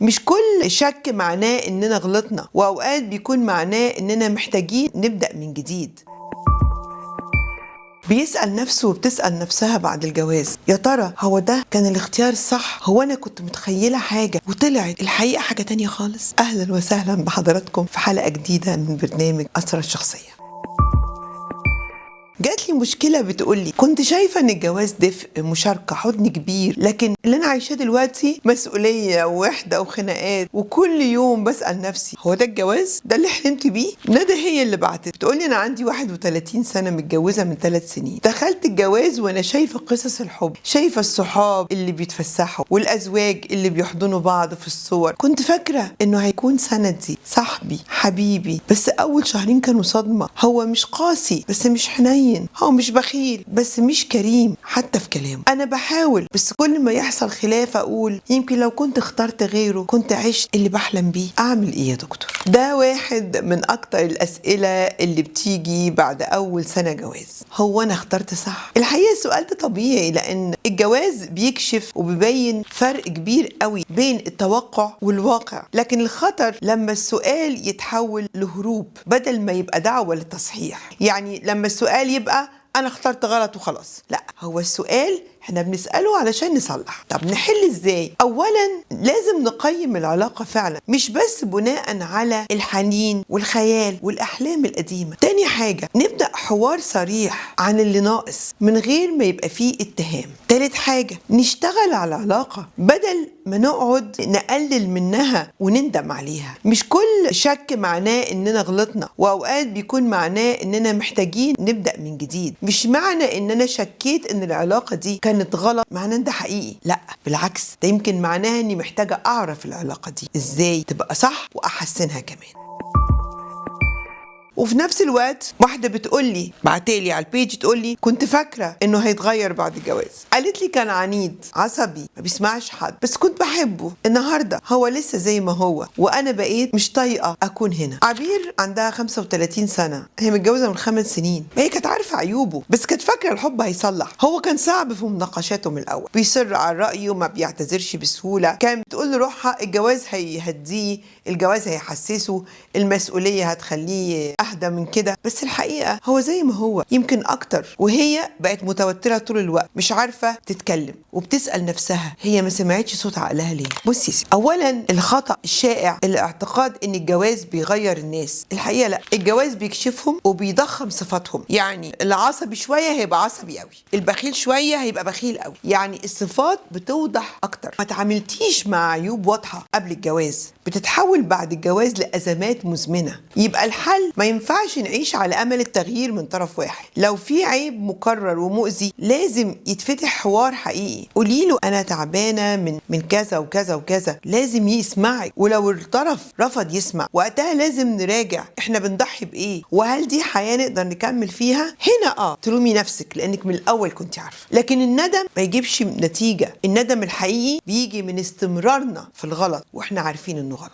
مش كل شك معناه إننا غلطنا، وأوقات بيكون معناه إننا محتاجين نبدأ من جديد. بيسأل نفسه وبتسأل نفسها بعد الجواز، يا ترى هو ده كان الاختيار الصح؟ هو أنا كنت متخيلة حاجة وطلعت الحقيقة حاجة تانية خالص؟ أهلا وسهلا بحضراتكم في حلقة جديدة من برنامج أسرار الشخصية. جات لي مشكلة بتقولي كنت شايفة ان الجواز دفء، مشاركة، حضن كبير، لكن اللي انا عايشاه دلوقتي مسؤولية ووحدة وخناقات، وكل يوم بسأل نفسي هو ده الجواز؟ ده اللي حلمت بيه؟ ندى هي اللي بعتت بتقولي انا عندي 31 سنة، متجوزة من 3 سنين. دخلت الجواز وانا شايفة قصص الحب، شايفة الصحاب اللي بيتفسحوا والازواج اللي بيحضنوا بعض في الصور. كنت فاكرة انه هيكون سندي، صاحبي، حبيبي، بس اول شهرين كانوا صدمة. هو مش قاسي بس مش حنين، هو مش بخيل بس مش كريم حتى في كلامه. انا بحاول، بس كل ما يحصل خلاف اقول يمكن لو كنت اخترت غيره كنت عشت اللي بحلم بيه. اعمل ايه يا دكتور؟ ده واحد من اكتر الاسئله اللي بتيجي بعد اول سنه جواز. هو انا اخترت صح؟ الحقيقه السؤال ده طبيعي، لان الجواز بيكشف وبيبين فرق كبير قوي بين التوقع والواقع. لكن الخطر لما السؤال يتحول لهروب بدل ما يبقى دعوه للتصحيح. يعني لما السؤال يبقى أنا اخترت غلط وخلاص، لا، هو السؤال احنا بنسأله علشان نصلح. طب نحل ازاي؟ أولا لازم نقيم العلاقة فعلا، مش بس بناء على الحنين والخيال والأحلام القديمة. تاني حاجة نبدأ حوار صريح عن اللي ناقص من غير ما يبقى فيه اتهام. تالت حاجة نشتغل على العلاقة بدل ما نقعد نقلل منها وندم عليها. مش كل شك معناه اننا غلطنا، واوقات بيكون معناه اننا محتاجين نبدأ من جديد. مش معنى ان انا شكيت ان العلاقة دي كانت غلط معناه ان ده حقيقي، لا بالعكس، ده يمكن معناه اني محتاجة اعرف العلاقة دي ازاي تبقى صح واحسنها كمان. وفي نفس الوقت واحدة بتقولي، بعتلي على البيج تقولي كنت فاكرة انه هيتغير بعد الجواز. قالت لي كان عنيد، عصبي، ما بيسمعش حد، بس كنت بحبه. النهاردة هو لسه زي ما هو، وانا بقيت مش طايقة اكون هنا. عبير عندها 35 سنة، هي متجوزة من 5 سنين. هي كانت عارفة عيوبه بس كانت فاكرة الحب هيصلح. هو كان صعب في مناقشاته من الاول، بيصر على رأيه وما بيعتذرش بسهولة. كان بتقول لروحها الجواز هيهديه، الجواز هيحسسه، المسؤولية هتخليه أهدى من كده. بس الحقيقة هو زي ما هو، يمكن أكتر. وهي بقت متوترة طول الوقت، مش عارفة تتكلم، وبتسأل نفسها هي ما سمعتش صوت عقلها ليه. بصي، أولا الخطأ الشائع الاعتقاد إن الجواز بيغير الناس. الحقيقة لا، الجواز بيكشفهم وبيضخم صفاتهم. يعني العصبي شوية هيبقى عصبي قوي، البخيل شوية هيبقى بخيل قوي. يعني الصفات بتوضح أكتر. ما تعاملتيش مع عيوب واضحة قبل الجواز بتتحول بعد الجواز لأزمات مزمنة. يبقى الحل ما ينفعش نعيش على أمل التغيير من طرف واحد. لو في عيب مكرر ومؤذي لازم يتفتح حوار حقيقي. قوليله أنا تعبانة من كذا وكذا وكذا، لازم يسمعك. ولو الطرف رفض يسمع وقتها لازم نراجع احنا بنضحي بإيه، وهل دي حياة نقدر نكمل فيها؟ هنا تلومي نفسك لأنك من الأول كنت عارفة. لكن الندم ما يجيبش نتيجة. الندم الحقيقي بيجي من استمرارنا في الغلط واحنا عارفين انه غلط.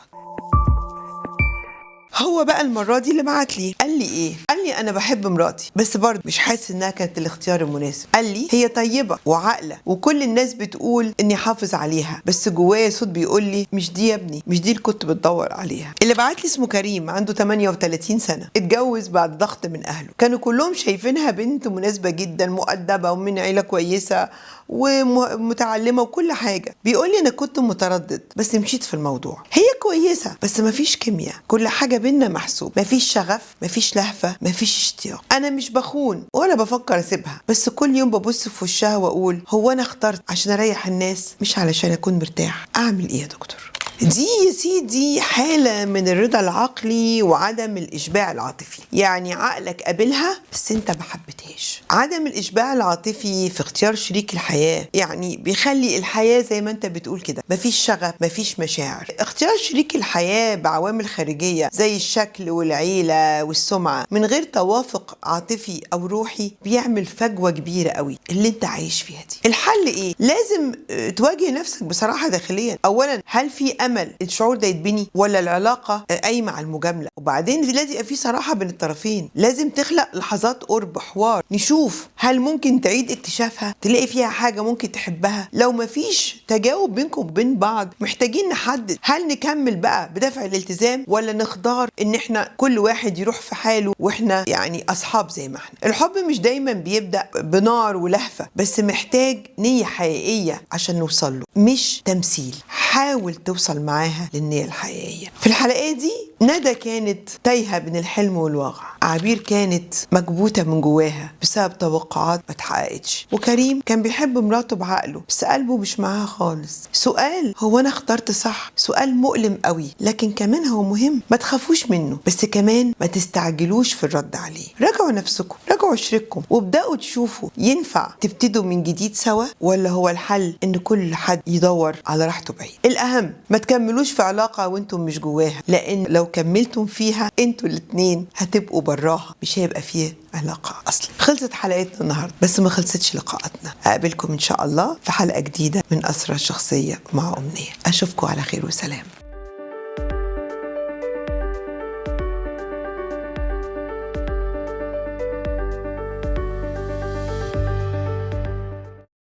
هو بقى المرة دي اللي بعت لي قال لي ايه؟ قال لي انا بحب مراتي بس برضه مش حاسس انها كانت الاختيار المناسب. قال لي هي طيبة وعاقلة وكل الناس بتقول اني حافظ عليها، بس جوايا صوت بيقول لي مش دي يا ابني، مش دي اللي كنت بتدور عليها. اللي بعت لي اسمه كريم، عنده 38 سنة، اتجوز بعد ضغط من اهله. كانوا كلهم شايفينها بنت مناسبة جدا، مؤدبة ومن عيلة كويسة ومتعلمة وكل حاجة. بيقول لي انا كنت متردد بس مشيت في الموضوع. هي كويسة بس مفيش كيمياء، كل حاجة بينا محسوب، مفيش شغف، مفيش لهفة، مفيش اشتياق. انا مش بخون ولا بفكر اسيبها، بس كل يوم ببص في وشها واقول هو انا اخترت عشان اريح الناس مش علشان اكون مرتاح. اعمل ايه يا دكتور؟ دي يا سيدي حالة من الرضا العقلي وعدم الإشباع العاطفي. يعني عقلك قابلها بس انت ما حبتهاش. عدم الإشباع العاطفي في اختيار شريك الحياة يعني بيخلي الحياة زي ما انت بتقول كده، مفيش شغف، مفيش مشاعر. اختيار شريك الحياة بعوامل خارجية زي الشكل والعيلة والسمعة من غير توافق عاطفي أو روحي بيعمل فجوة كبيرة قوي اللي انت عايش فيها دي. الحل ايه؟ لازم تواجه نفسك بصراحة داخليا. أولا، هل في امل الشعور ده يتبني، ولا العلاقه قايمه على المجامله؟ وبعدين لازم يبقى في صراحه بين الطرفين، لازم تخلق لحظات قرب، حوار، نشوف هل ممكن تعيد اكتشافها، تلاقي فيها حاجه ممكن تحبها. لو مفيش تجاوب بينكم وبين بعض، محتاجين نحدد هل نكمل بقى بدافع الالتزام، ولا نختار ان احنا كل واحد يروح في حاله واحنا يعني اصحاب زي ما احنا. الحب مش دايما بيبدأ بنار ولهفة، بس محتاج نية حقيقية عشان نوصل له، مش تمثيل. حاول توصل معاها للنية الحقيقية. في الحلقة دي ندى كانت تايهة بين الحلم والواقع، عبير كانت مكبوتة من جواها بسبب توقعات ما اتحققتش، وكريم كان بيحب مراته بعقله بس قلبه مش معاها خالص. سؤال هو انا اخترت صح؟ سؤال مؤلم قوي، لكن كمان هو مهم. ما تخافوش منه، بس كمان ما تستعجلوش في الرد عليه. راجعوا نفسكم، راجعوا شريككم، وابدأوا تشوفوا ينفع تبتدوا من جديد سوا، ولا هو الحل ان كل حد يدور على راحته بعيد. الأهم ما تكملوش في علاقة وانتم مش جواها، لأن لو كملتم فيها انتوا الاتنين هتبقوا براها، مش هيبقى فيه علاقة أصلا. خلصت حلقتنا النهاردة، بس ما خلصتش لقاءاتنا. أقابلكم إن شاء الله في حلقة جديدة من أسرار الشخصية مع أمنية. أشوفكم على خير وسلام.